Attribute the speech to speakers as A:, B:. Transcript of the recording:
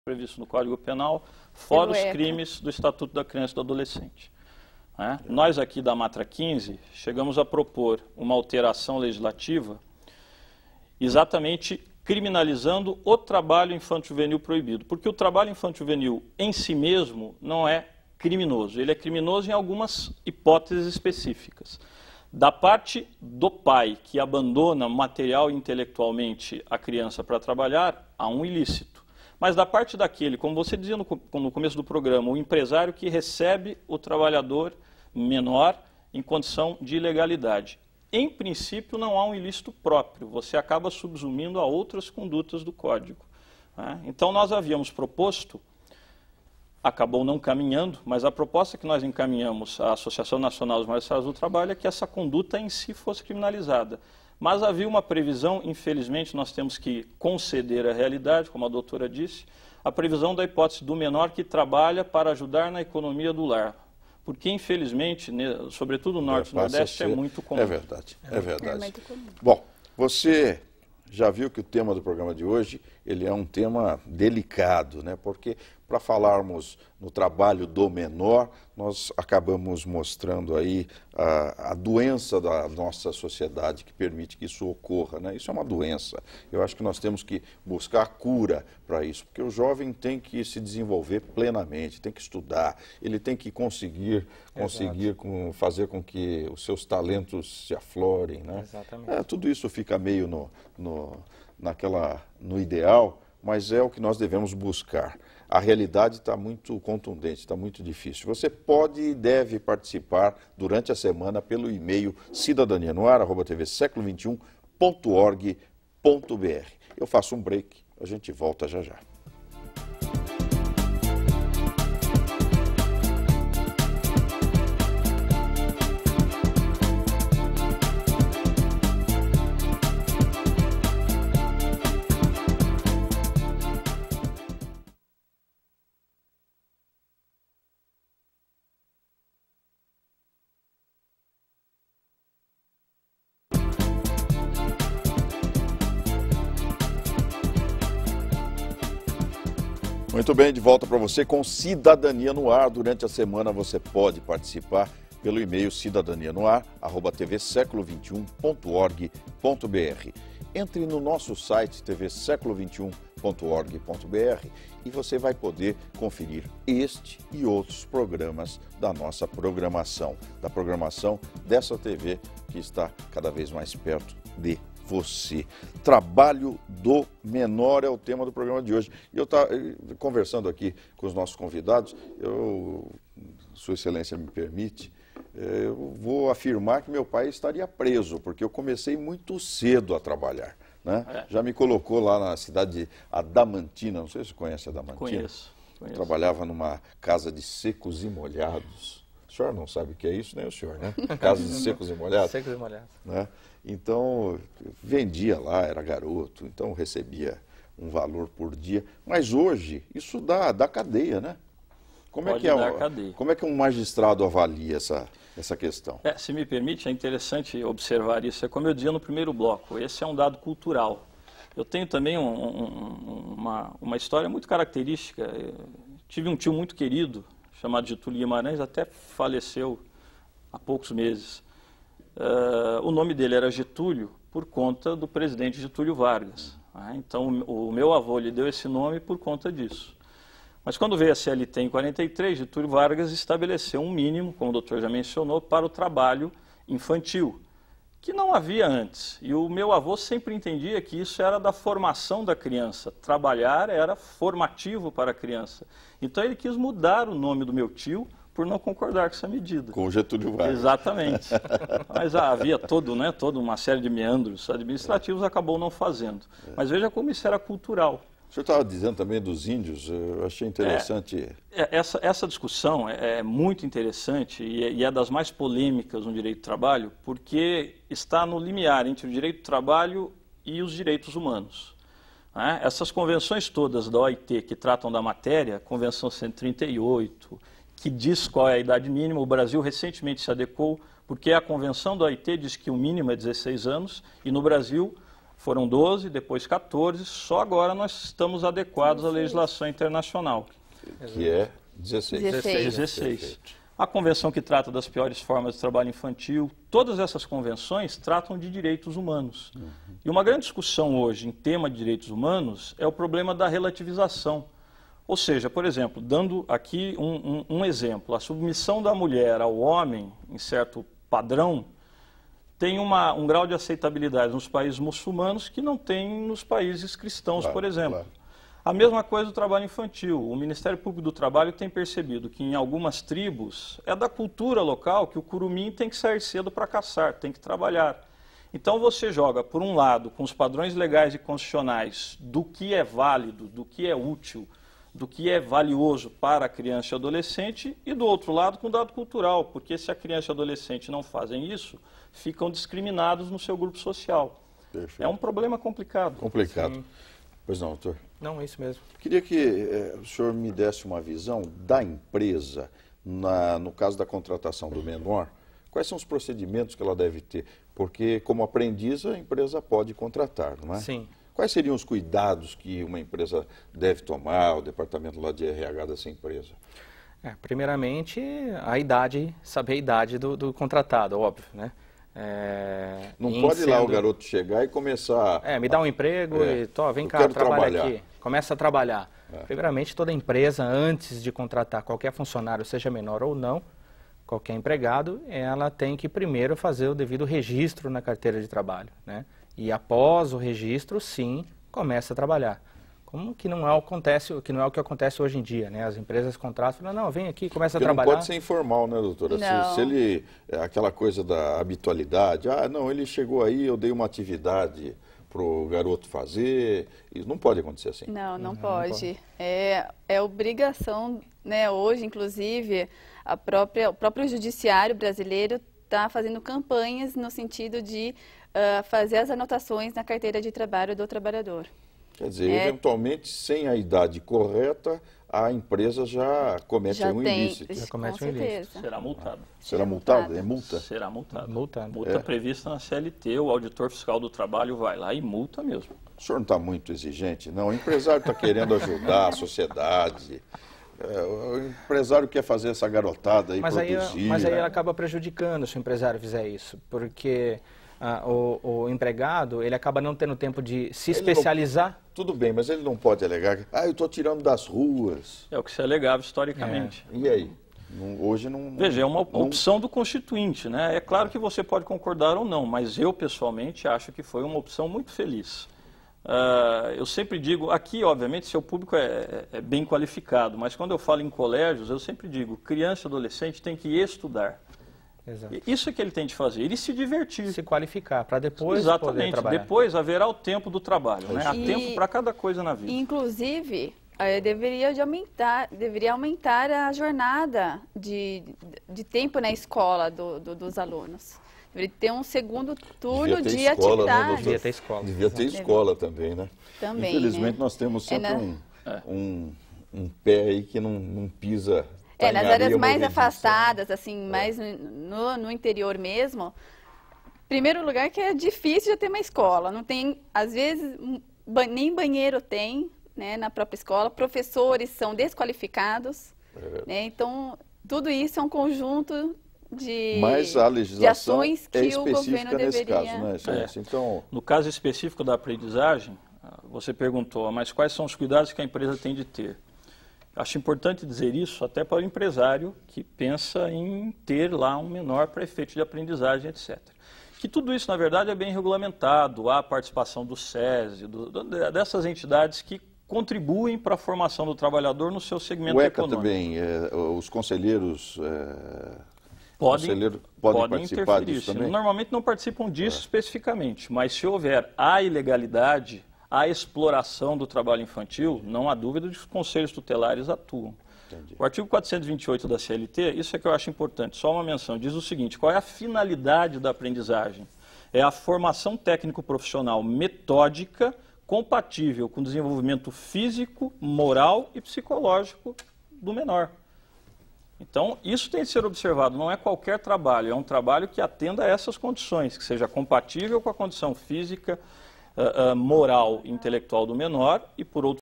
A: previsto no Código Penal, fora os crimes do Estatuto da Criança e do Adolescente. Nós aqui da Matra 15 chegamos a propor uma alteração legislativa exatamente criminalizando o trabalho infanto-juvenil proibido, porque o trabalho infanto-juvenil em si mesmo não é criminoso, ele é criminoso em algumas hipóteses específicas. Da parte do pai que abandona material e intelectualmente a criança para trabalhar, há um ilícito. Mas da parte daquele, como você dizia no começo do programa, o empresário que recebe o trabalhador menor em condição de ilegalidade. Em princípio, não há um ilícito próprio, você acaba subsumindo a outras condutas do Código. Então, nós havíamos proposto, acabou não caminhando, mas a proposta que nós encaminhamos à Associação Nacional dos Magistrados do Trabalho é que essa conduta em si fosse criminalizada. Mas havia uma previsão, infelizmente, nós temos que conceder a realidade, como a doutora disse, a previsão da hipótese do menor que trabalha para ajudar na economia do lar. Porque, infelizmente, sobretudo no Norte e Nordeste, é muito comum.
B: É verdade, é verdade.
C: É muito comum.
B: Bom, você já viu que o tema do programa de hoje, ele é um tema delicado, né? Porque para falarmos no trabalho do menor, nós acabamos mostrando aí a doença da nossa sociedade que permite que isso ocorra, né? Isso é uma doença. Eu acho que nós temos que buscar cura para isso, porque o jovem tem que se desenvolver plenamente, tem que estudar, ele tem que conseguir fazer com que os seus talentos se aflorem, né?
D: Exatamente.
B: Tudo isso fica meio no ideal, mas é o que nós devemos buscar. A realidade está muito contundente, está muito difícil. Você pode e deve participar durante a semana pelo e-mail cidadanianoar@tv21.org.br. Eu faço um break, a gente volta já já. Muito bem, de volta para você com Cidadania no Ar. Durante a semana você pode participar pelo e-mail cidadanianoar@tv21.org.br. Entre no nosso site tvseculo21.org.br e você vai poder conferir este e outros programas da nossa programação, da programação dessa TV que está cada vez mais perto de você. Trabalho do menor é o tema do programa de hoje. E eu estava conversando aqui com os nossos convidados, Sua Excelência me permite, eu vou afirmar que meu pai estaria preso, porque eu comecei muito cedo a trabalhar, né? Já me colocou lá na cidade de Adamantina, não sei se você conhece Adamantina.
A: Conheço.
B: Trabalhava numa casa de secos e molhados. O senhor não sabe o que é isso, nem o senhor, né? Casa de secos e molhados.
D: Secos e molhados.
B: Né? Então, vendia lá, era garoto, então recebia um valor por dia. Mas hoje, isso dá cadeia, né? Como é que um magistrado avalia essa questão?
A: Se me permite, é interessante observar isso. É como eu dizia no primeiro bloco, esse é um dado cultural. Eu tenho também uma história muito característica. Eu tive um tio muito querido, chamado Getúlio Guimarães, até faleceu há poucos meses. O nome dele era Getúlio por conta do presidente Getúlio Vargas. Então, o meu avô lhe deu esse nome por conta disso. Mas quando veio a CLT em 43, Getúlio Vargas estabeleceu um mínimo, como o doutor já mencionou, para o trabalho infantil, que não havia antes. E o meu avô sempre entendia que isso era da formação da criança. Trabalhar era formativo para a criança. Então, ele quis mudar o nome do meu tio por não concordar com essa medida.
B: Com o Getúlio Vargas.
A: Exatamente. Mas havia toda uma série de meandros administrativos, acabou não fazendo. Mas veja como isso era cultural.
B: O senhor estava dizendo também dos índios, eu achei interessante.
A: Essa discussão é muito interessante e é das mais polêmicas no direito do trabalho, porque está no limiar entre o direito do trabalho e os direitos humanos. Essas convenções todas da OIT que tratam da matéria, Convenção 138, que diz qual é a idade mínima, o Brasil recentemente se adequou, porque a convenção da OIT diz que o mínimo é 16 anos, e no Brasil Foram 12, depois 14, só agora nós estamos adequados à legislação internacional.
B: Que é 16.
A: A convenção que trata das piores formas de trabalho infantil, todas essas convenções tratam de direitos humanos. E uma grande discussão hoje em tema de direitos humanos é o problema da relativização. Ou seja, por exemplo, dando aqui um exemplo, a submissão da mulher ao homem, em certo padrão, tem um grau de aceitabilidade nos países muçulmanos que não tem nos países cristãos, por exemplo. Claro. A mesma coisa do trabalho infantil. O Ministério Público do Trabalho tem percebido que em algumas tribos é da cultura local que o curumim tem que sair cedo para caçar, tem que trabalhar. Então você joga, por um lado, com os padrões legais e constitucionais do que é válido, do que é útil, do que é valioso para a criança e adolescente, e do outro lado com o dado cultural, porque se a criança e o adolescente não fazem isso, ficam discriminados no seu grupo social. Perfeito. É um problema complicado.
B: Complicado. Sim. Pois não, doutor?
C: Não, é isso mesmo.
B: Queria que o senhor me desse uma visão da empresa, no caso da contratação do menor, quais são os procedimentos que ela deve ter? Porque, como aprendiz, a empresa pode contratar, não é?
C: Sim.
B: Quais seriam os cuidados que uma empresa deve tomar, o departamento lá de RH dessa empresa?
C: Primeiramente, a idade, saber a idade do contratado, óbvio, né?
B: Não pode ir lá o garoto chegar e começar...
C: me dá um emprego e vem cá, trabalha aqui. Começa a trabalhar. Primeiramente, toda empresa, antes de contratar qualquer funcionário, seja menor ou não, qualquer empregado, ela tem que primeiro fazer o devido registro na carteira de trabalho, né? E após o registro, sim, começa a trabalhar. Como que não é o que acontece hoje em dia, né? As empresas contratam, falam, não, vem aqui, começa a trabalhar.
B: Não pode ser informal, né, doutora? Se ele, aquela coisa da habitualidade, não, ele chegou aí, eu dei uma atividade para o garoto fazer, isso não pode acontecer assim.
D: Não pode. É obrigação, né, hoje, inclusive, o próprio judiciário brasileiro está fazendo campanhas no sentido de fazer as anotações na carteira de trabalho do trabalhador.
B: Quer dizer, eventualmente, sem a idade correta, a empresa já comete um ilícito.
C: Já comete um ilícito.
A: Será multado.
B: Será multado? É multa?
A: Será multado.
C: Multa
A: prevista na CLT, o auditor fiscal do trabalho vai lá e multa mesmo.
B: O senhor não está muito exigente, não? O empresário está querendo ajudar a sociedade. O empresário quer fazer essa garotada aí produzir.
C: Mas aí ela acaba prejudicando se o empresário fizer isso, porque... o empregado, ele acaba não tendo tempo de se especializar.
B: Tudo bem, mas ele não pode alegar que eu estou tirando das ruas.
A: É o que se alegava historicamente.
B: E aí? Hoje não...
A: Veja, é uma opção do Constituinte, né? É claro que você pode concordar ou não, mas eu, pessoalmente, acho que foi uma opção muito feliz. Eu sempre digo, aqui, obviamente, seu público é bem qualificado, mas quando eu falo em colégios, eu sempre digo, criança e adolescente tem que estudar.
C: Exato.
A: Isso é que ele tem de fazer, ele se divertir.
C: Se qualificar, para depois
A: poder trabalhar. Depois haverá o tempo do trabalho, né? Há
D: E,
A: tempo para cada coisa na vida.
D: Inclusive, deveria aumentar a jornada de tempo na escola dos alunos. Deveria ter um segundo turno de atividade.
C: Né, devia ter escola.
B: Devia ter escola também, né?
D: Também,
B: infelizmente,
D: né?
B: nós temos sempre um pé aí que não pisa...
D: nas áreas mais afastadas, assim, mais no interior mesmo, primeiro lugar que é difícil de ter uma escola, não tem, às vezes, nem banheiro tem, né, na própria escola, professores são desqualificados, né, então, tudo isso é um conjunto de ações que o governo deveria...
B: Caso, né? Então...
A: No caso específico da aprendizagem, você perguntou, mas quais são os cuidados que a empresa tem de ter? Acho importante dizer isso até para o empresário que pensa em ter lá um menor para efeito de aprendizagem, etc. Que tudo isso, na verdade, é bem regulamentado, há a participação do SESI, dessas entidades que contribuem para a formação do trabalhador no seu segmento econômico.
B: Também, os conselheiros...
A: Podem
B: participar disso também?
A: Normalmente não participam disso especificamente, mas se houver a ilegalidade... A exploração do trabalho infantil, não há dúvida de que os conselhos tutelares atuam. Entendi. O artigo 428 da CLT, isso é que eu acho importante, só uma menção, diz o seguinte, qual é a finalidade da aprendizagem? É a formação técnico-profissional metódica compatível com o desenvolvimento físico, moral e psicológico do menor. Então, isso tem de ser observado, não é qualquer trabalho, é um trabalho que atenda a essas condições, que seja compatível com a condição física, moral e intelectual do menor e, por outro